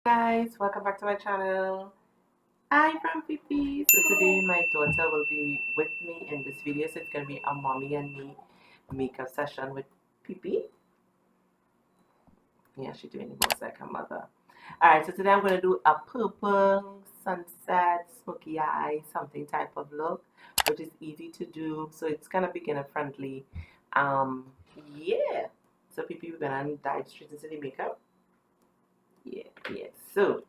Guys, welcome back to my channel. I'm from Fifi. So today my daughter will be with me in this video. So it's gonna be a mommy and me makeup session with Fifi. Yeah, she's doing it most like her mother. Alright, so today I'm gonna do a purple sunset smoky eye something type of look, which is easy to do. So it's kind of beginner friendly. Yeah. So Fifi, we're gonna dive straight into the makeup. Yeah. So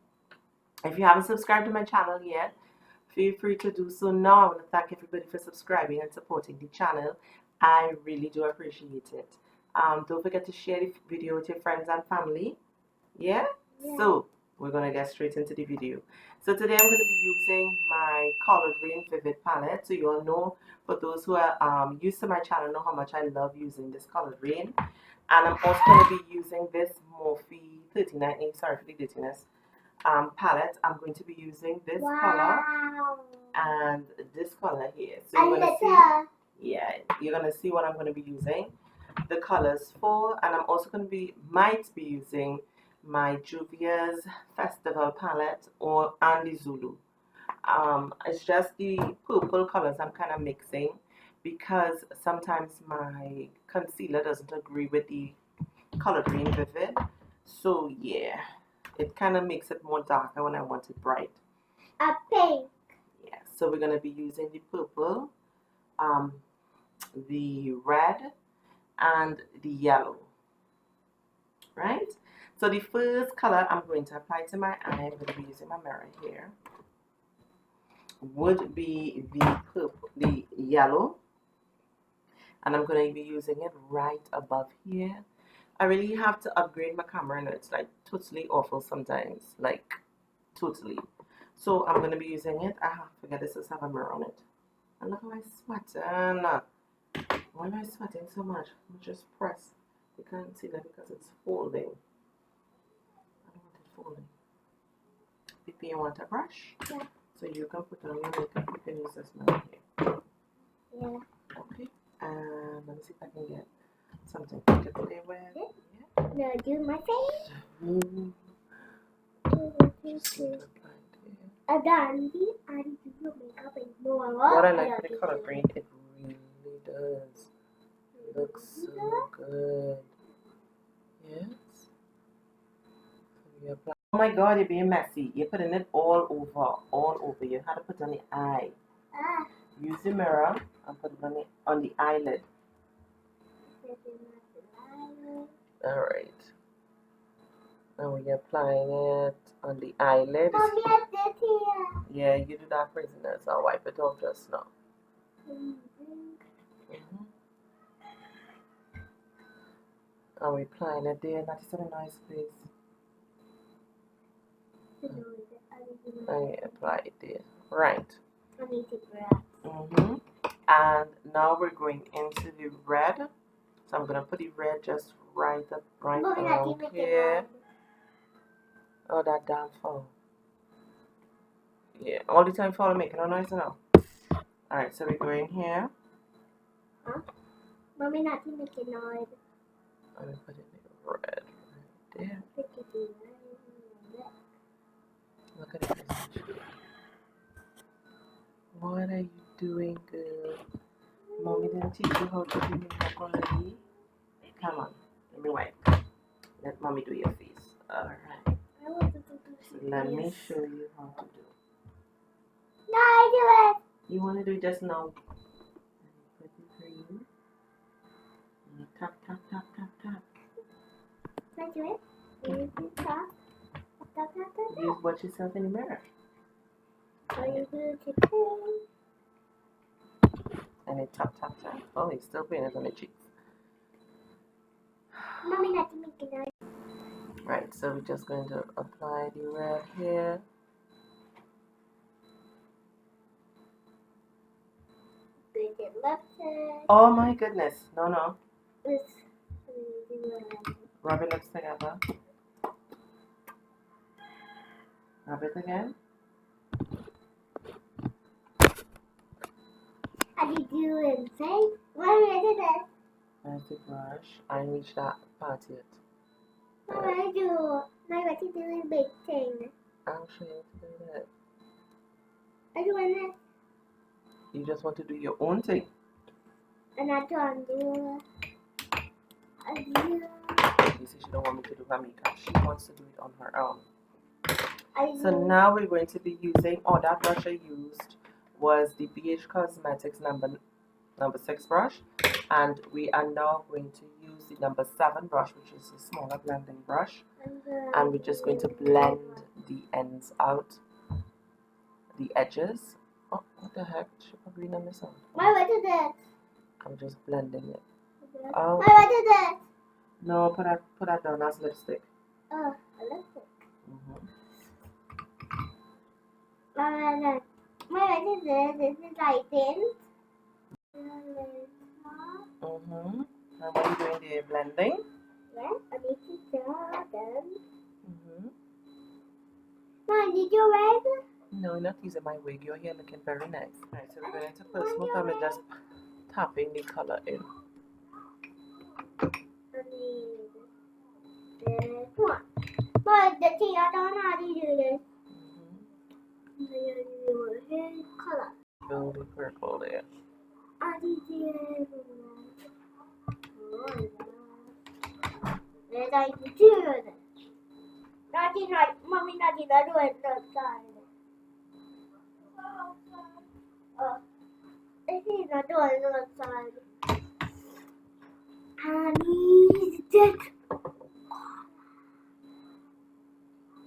if you haven't subscribed to my channel yet, feel free to do so now. I want to thank everybody for subscribing and supporting the channel. I really do appreciate it. Don't forget to share the video with your friends and family. Yeah? So we're going to get straight into the video. So today I'm going to be using my Colourdraine Vivid palette. So you all know, for those who are used to my channel, know how much I love using this Colourdraine. And I'm also going to be using this Morphe 39A, sorry for the dirtiness, palette. I'm going to be using this color and this color here. So you're going to see, yeah, you're going to see what I'm going to be using the colors for. And I'm also going to might be using my Juvia's Festival palette and the Zulu. It's just the purple colors I'm kind of mixing because sometimes my concealer doesn't agree with the Colourdraine Vivid. So yeah, it kind of makes it more darker when I want it bright. A pink. Yeah, so we're going to be using the purple, the red, and the yellow. Right? So the first color I'm going to apply to my eye, I'm going to be using my mirror here, would be the purple, the yellow. And I'm going to be using it right above here. I really have to upgrade my camera and it's like totally awful sometimes, like totally. So I'm going to be using it. I forget this does have a mirror on it. And look how I sweat. Why am I sweating so much? I'm just press. You can't see that because it's folding. I don't want it folding. Pipi, you want a brush? Yeah. So you can put on your makeup. You can use this one here. Yeah. Okay. And let me see if I can get something to play with. Yeah. No, do my face. Again, I do your makeup and more. What I like for the Colourdraine, it really does. It looks so good. Yes. So you apply. Oh my God, you're being messy. You're putting it all over. You have to put it on the eye. Use the mirror and put it on the eyelid. Alright. Now we're applying it on the eyelid. Mommy, I did here. Yeah, you do that craziness. I'll wipe it off just now. And we're applying it there. That is a nice place. And apply it there. Right. I need to grab. And now we're going into the red. So I'm going to put the red just right around here. Oh, that damn phone. Yeah, all the time phone making no noise now. Alright, so we go in here. Huh? Mommy, not to make a noise. I'm going to put it in red right there. Look at this. What are you doing, girl? Mommy didn't teach you how to do makeup already? Come on, let me wipe. Let mommy do your face. Alright. So let me show you how to do it. No, I do it. You want to do it just now? Put the green. Tap, tap, tap, tap, tap. Can I do it? Tap. You watch yourself in the mirror. And then tap, tap, tap. Oh, he's still putting it on the cheeks. Mommy, not to make a noise. Right, so we're just going to apply the red here. Oh my goodness. No. Rub your lips together. Rub it again. How do you do it? Say, Mommy, I did it. There's the brush. I didn't reach that part yet. Mommy, I do. I want to do a big thing. I'll show you how to do that. I do want You just want to do your own thing. and I don't do You see, she don't want me to do her makeup. She wants to do it on her own. So now we're going to be using, that brush I used was the Beige Cosmetics number 6 brush, and we are now going to use the number 7 brush, which is a smaller blending brush, and we're just going to blend the ends out, the edges. Oh, what the heck? She probably not miss out. what is it? I'm just blending it. Oh, What is it? no, put that down as lipstick. Oh, a lipstick. Mm-hmm. What is it? This is like thin. Mm-hmm. And what are you doing there? Blending? Yeah, I need to draw them. Mm-hmm. Mom, did you write? No, you're not using my wig. Your hair looking very nice. Alright, so we're going to put smoke and we're just tapping the color in. I need this one. But the thing I don't know how to do this. Color. Build the purple there. I need to Then I need to do this. Mommy, not do it outside. Oh, this is not doing it outside. I need it.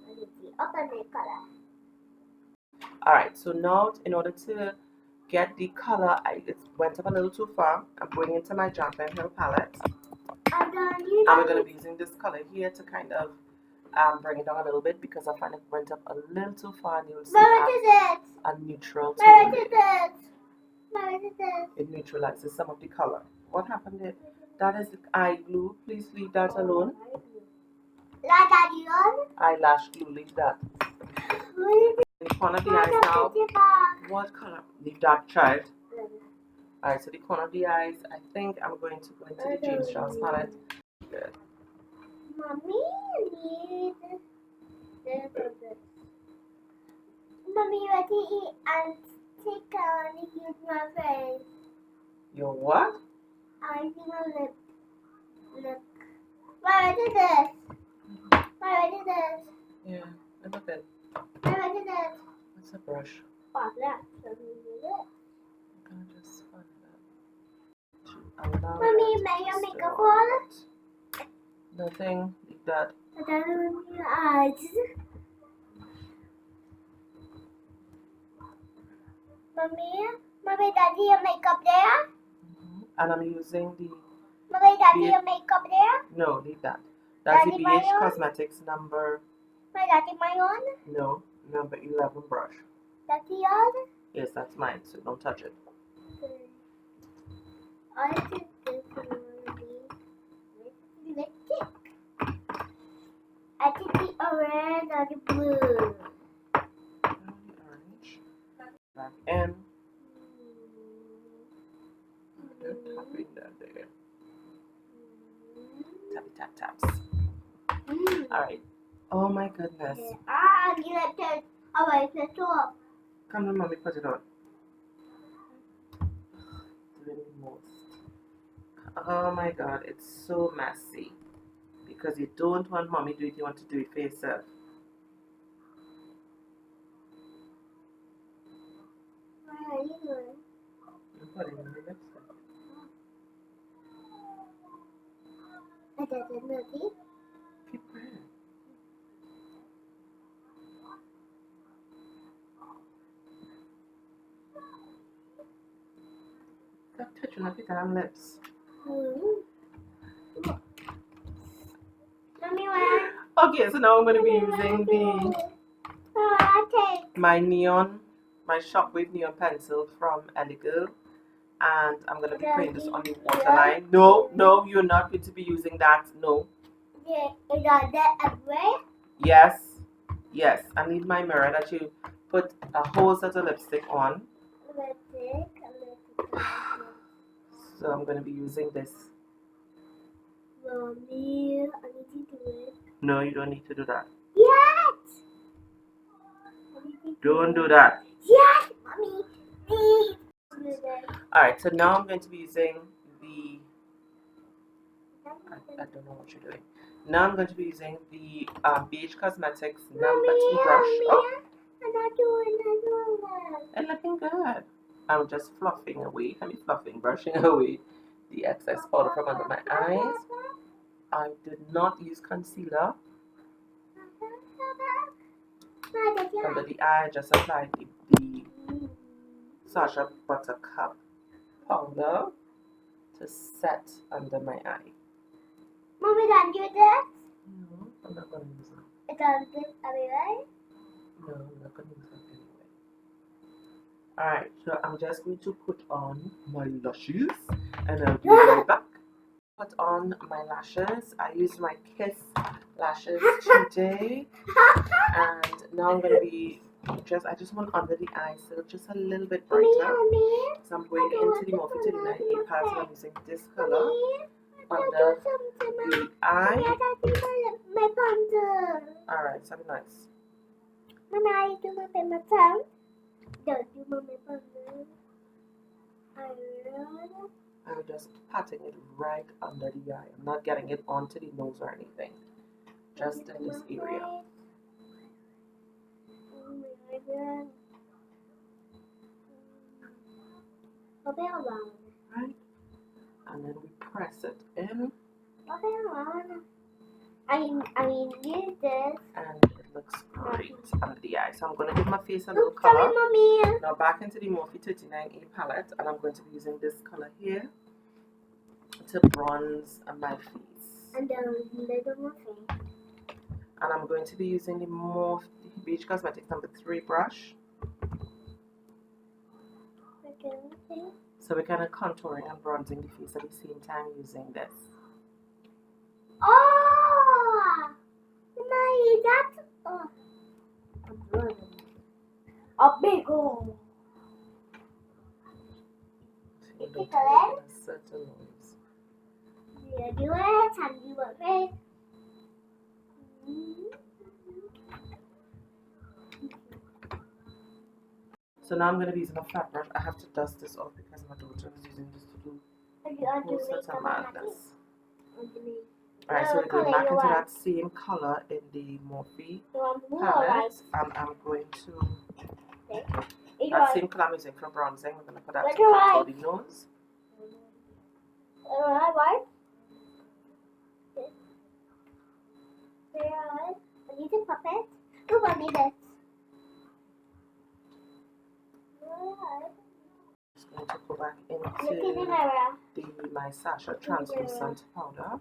I need the opposite color. Alright, so now in order to get the color, it went up a little too far. I'm going into my Jaclyn Hill palette. And we're going to be using this color here to kind of bring it down a little bit because I find it went up a little too far, and you'll see a neutral tone. It neutralizes some of the color. What happened there? That is the eye glue. Please leave that alone. Eyelash glue, leave that. In the corner of the eyes now. What color? Leave that, child. Alright, so the corner of the eyes, I think I'm going to go into the James Charles palette. Good. Mommy needs this. Mommy, what to eat and take and use my face. Your what? I see my lip. Look. What is this? What is this? Yeah, look at it. What is this? It's a brush. What's that? Let me do it. I'm gonna just find that. Mommy, make your makeup on? Nothing. Leave that. Put that on your eyes. Mommy, Daddy, your makeup there? And I'm using the. Mommy, Daddy, your makeup there? No, leave that. That's Daddy, the Beige Cosmetics number. My Daddy, my own? No, number 11 brush. That's yours? Yes, that's mine, so don't touch it. I think this will be lipstick. I think the orange or the blue. Orange. Back in. Good tapping that there. Tappy tap taps. Alright. Oh my goodness. You like that? Alright, let's go. Come on, mommy, put it on. Doing the most. Oh my god, it's so messy. Because you don't want mommy to do it, you want to do it for yourself. What are you doing? I'm putting in the lipstick. Is that a movie? Keep going. Stop touching up your damn lips. Mommy, what? Okay, so now I'm going to be using my Shockwave neon pencil from Elegant, and I'm going to be putting this on the waterline. No, you're not going to be using that. No. Is that everywhere? Yes. I need my mirror that you put a whole set of lipstick on. So I'm going to be using this. Mommy, I need to do it. No, you don't need to do that. Yes. Don't do that. Yes, mommy. Please. Alright, so now I'm going to be using the... I don't know what you're doing. Now I'm going to be using the Beige Cosmetics number 2 brush. Oh, I'm not doing that. it's looking good. I'm just fluffing away. Brushing away the excess powder from under my eyes. I did not use concealer under the eye. I just applied the Sacha Buttercup powder to set under my eye. Mommy, can you do this? No, I'm not going to use it. It's on this anyway. No, I'm not going to use it anyway. Alright, so I'm just going to put on my lashes and I'll be right back. Put on my lashes. I use my Kiss lashes today. And now I'm going to be I just want under the eyes, so just a little bit brighter. So I'm going into the Morphe 39A palette. I'm using this color under the eye. Alright, so nice. Mommy, I do my tongue. Don't do my tongue. I'm just patting it right under the eye. I'm not getting it onto the nose or anything. Just in this area. Right? And then we press it in. I mean, use this. And it looks great under the eye. So I'm going to give my face a little color. Sorry, Mommy. Now back into the Morphe 39A palette. And I'm going to be using this color here to bronze my face. And then little Morphe. And I'm going to be using the Morphe Beige Cosmetics number 3 brush. Okay. So we're kind of contouring and bronzing the face at the same time using this. Oh! Mommy, that's... a big hole. So Is it correct? a certain noise. You do it and you will make. So now I'm going to be using a flat brush. I have to dust this off because my daughter is using this to do all sorts of madness. Alright, so we're going back into that same color in the Morphe palette. And I'm going to... That same color I'm using for bronzing. We're going to put that to contour the nose. What? I need a puppet. Who I need this? Just going to go back Look in the into mirror. my Sacha translucent powder.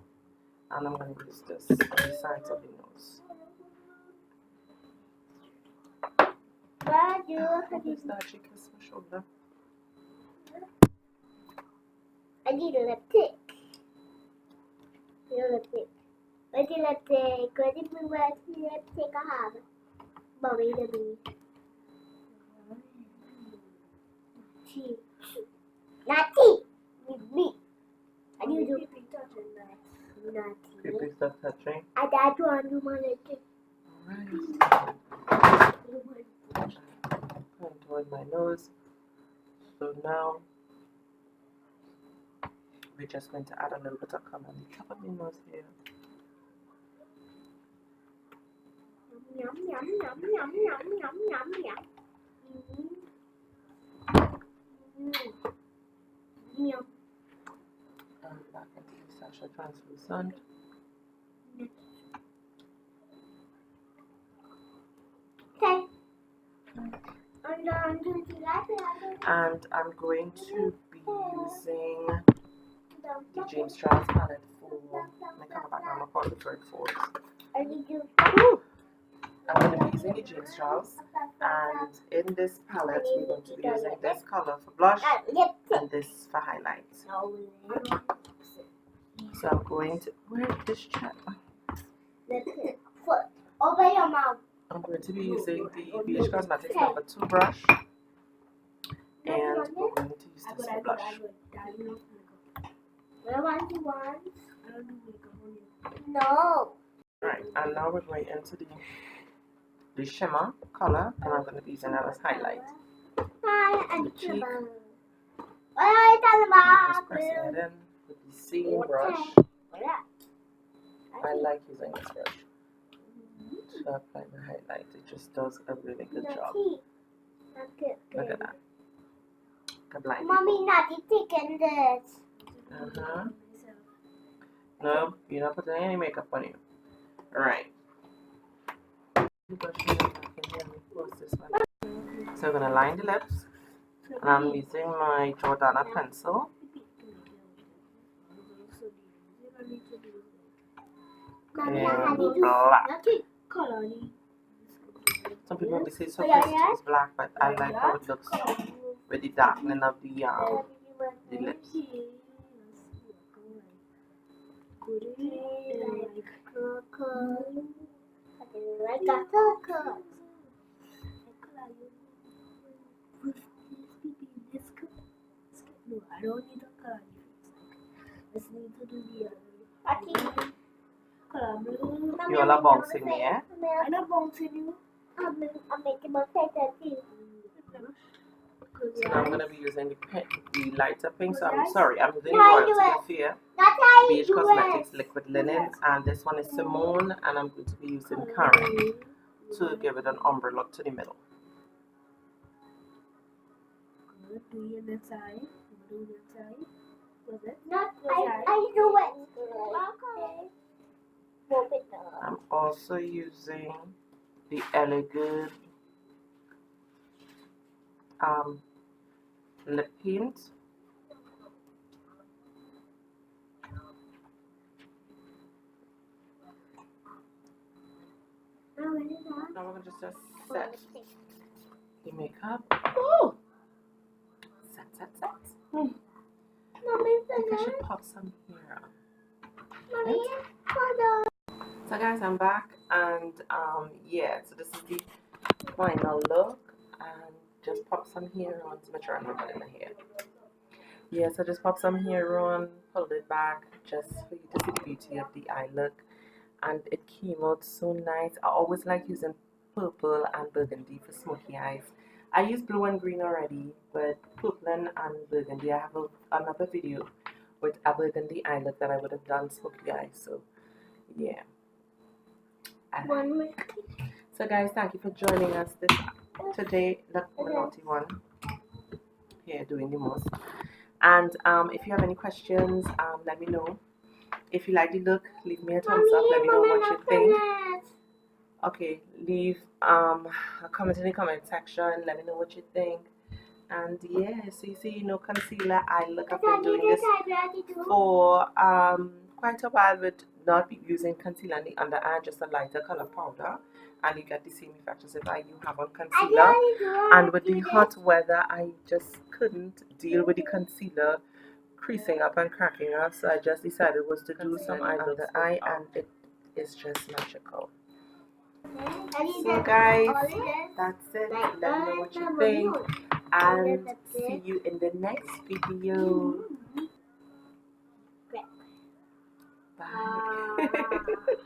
And I'm going to use this on the sides of the nose. What is that? She kissed my shoulder. I need a lipstick. Lipstick. Where's the lipstick? Where's the lipstick I have? Mommy, the bee. Tea. Not tea. With me. I need to do not tea. Creepy stuff touching. I don't want to do my lipstick. Alright. Contour my nose. So now we're just going to add a little bit of color on the top of the nose here. Yum, yum, yum, yum, yum, yum, yum, yum. Yum. And back into the Sacha translucent. Okay. And I'm going to be using the James Charles palette for my cover back. I'm going to prefer it for. I'm going to be using the James Charles, and in this palette we're going to be using this color for blush and this for highlights. So I'm going to this chat. Open your mouth. I'm going to be using the Beige Cosmetics number 2 brush, and we're going to use this for blush. No. Right, and now we're going into the shimmer color, and I'm going to be using that as highlight. The cheek. Just press it in with the same brush. I like using this brush to apply the highlight. It just does a really good job. Look at that. Mommy, not taking this. No, you're not putting any makeup on you. Alright. So I'm going to line the lips. And I'm using my Jordana pencil. And black. Some people may say so pretty to use black, but I like how it looks with the darkening of the lips. No, I don't need a color. Let's need to do the other. Color blue. You all are bouncing me, eh? I'm not bouncing you. I'm making my face too. So now I'm going to be using the lighter pink. So I'm sorry, I'm using the Royalty Affair Beige Cosmetics Liquid Linen. And this one is Simone. And I'm going to be using Karen to give it an ombre look to the middle. Do you this side? Do this side? Was it? Not I do it. Okay. I'm also using the Elegant lip paint. Now we're going to just set the makeup. Ooh! Set. Mommy, I think I should pop some here. Mommy, hold on. So guys, I'm back, and yeah, so this is the final look, and just pop some hair on to make sure I'm not putting my hair. Yeah, so just pop some hair on, pulled it back, just for you to see the beauty of the eye look, and it came out so nice. I always like using purple and burgundy for smoky eyes. I use blue and green already, but purple and burgundy, I have another video with a burgundy eye look that I would have done smoky eyes, so yeah. So guys, thank you for joining us today. Look, the naughty one here doing the most. And if you have any questions, let me know. If you like the look, leave me a thumbs up. Let me know what you think. Okay, leave a comment in the comment section. Let me know what you think. And yeah, so you see, no concealer eye look. I've been doing this for quite a while, with not using concealer on the under eye, just a lighter color powder, and you get the same effect as if you have on concealer. And with the hot weather, I just couldn't deal with the concealer creasing up and cracking up, so I just decided was to do some under the eye, and it is just magical. So guys, that's it. Let me know what you think, and see you in the next video. Bye.